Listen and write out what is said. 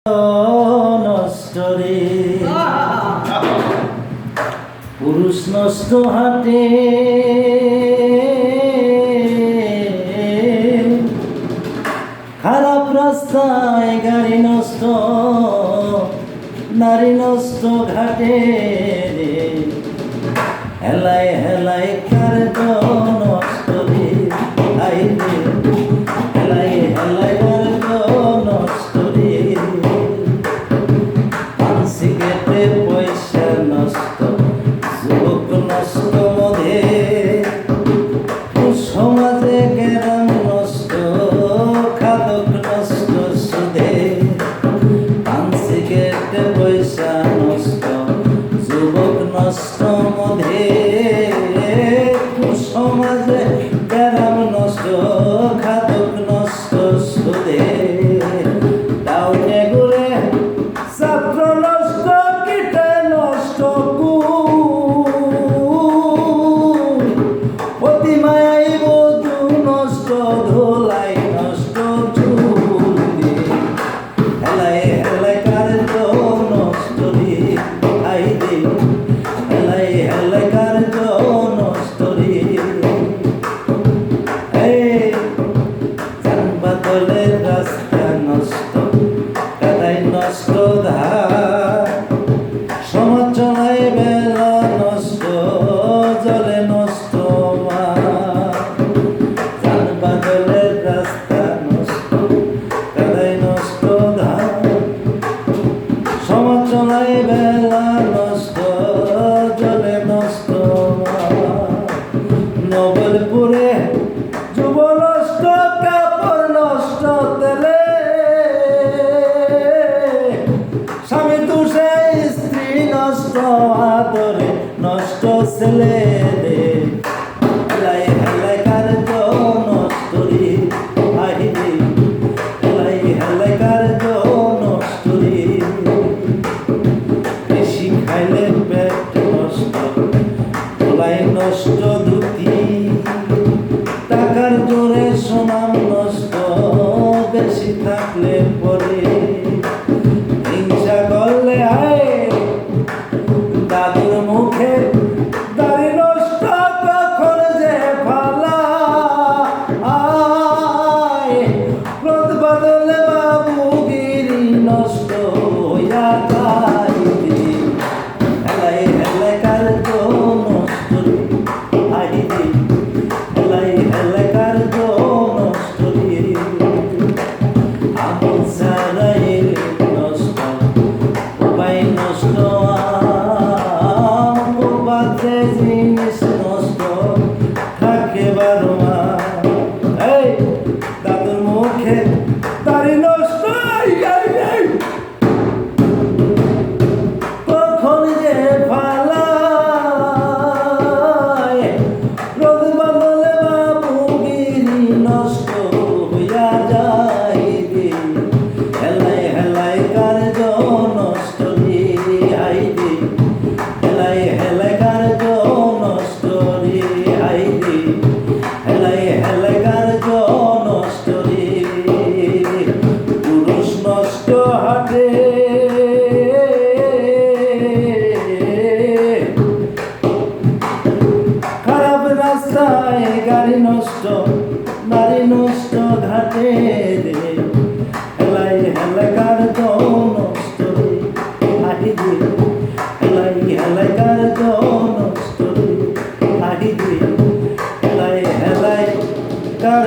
নষ্ট রে পুরুষ নষ্ট হাটে খারাপ রাস্তায় গাড়ি নষ্ট নারী নষ্ট ঘাটে রে হেলায় হেলায় কার নষ্ট রে আই রে হেলায় হেলায় কার নষ্ট রে সিগারেটে পয়সা নষ্ট যুবক নষ্ট মধ্যে সমাজে গ্রাম নষ্ট খাদক নষ্ট সুদে সিগারেটে পয়সা নষ্ট যুবক নষ্ট মধ্যে সমাজে গ্রাম নষ্ট খাদক নষ্ট সুদে ধোলাই নষ্ট চুরি হেলায় হেলায় কার নষ্ট রে আই রে হেলায় হেলায় কার নষ্ট রে যান বাদলের রাস্তা নষ্ট কাদায় নষ্ট ধার সমাজ চলায় বেলা নষ্ট জলে নষ্ট মা বাদলের রাস্তা নষ্ট কাদায় নষ্ট ধার সমাজ চলায় বেলা নষ্ট জলে নষ্ট নবলপুরে যুব নষ্ট কাপড় নষ্ট তেলে স্বামী তুষে স্ত্রী নষ্ট আদরে নষ্ট ছেলে রে হেলায় হেলায় কার নষ্ট রে আই রে হেলায় হেলায় কার নষ্ট রে বেশি খাইলে পেট নষ্ট গলায় নষ্ট দুটি টাকার জোরে সুনাম নষ্ট বেশি থাকলে পরে হিংসা করলে আয় দাদুর মুখে দাড়ি নষ্ট কখন যে ফালা আয় রোদ বদলে বাবুগিরি নষ্ট হইয়া যায় হেলায় হেলায় কার নষ্ট রে আই রে হেলায় হেলায় কার নষ্ট রে আমল ছাড়াই নষ্ট উপায় নষ্ট বাদে জিনিস নষ্ট থাকে বারো মাস এই দাদুর মুখে দাড়ি নষ্ট কখন যে ফালায় রোদ বদলে বাবুগিরি নষ্ট হইয়া যায় রে হেলায় হেলায় কার নষ্ট রে আই রে হেলায় হেলায় কার নষ্ট রে আই রে হেলায় হেলায় কার নষ্ট রে পুরুষ নষ্ট হাটে খারাপ রাস্তায় গাড়ি নষ্ট নারী নষ্ট ঘাটে রে হেলায় হেলায় কার নষ্ট রে আই রে হেলায় হেলায় কার নষ্ট রে আই রে হেলায় হেলায় কার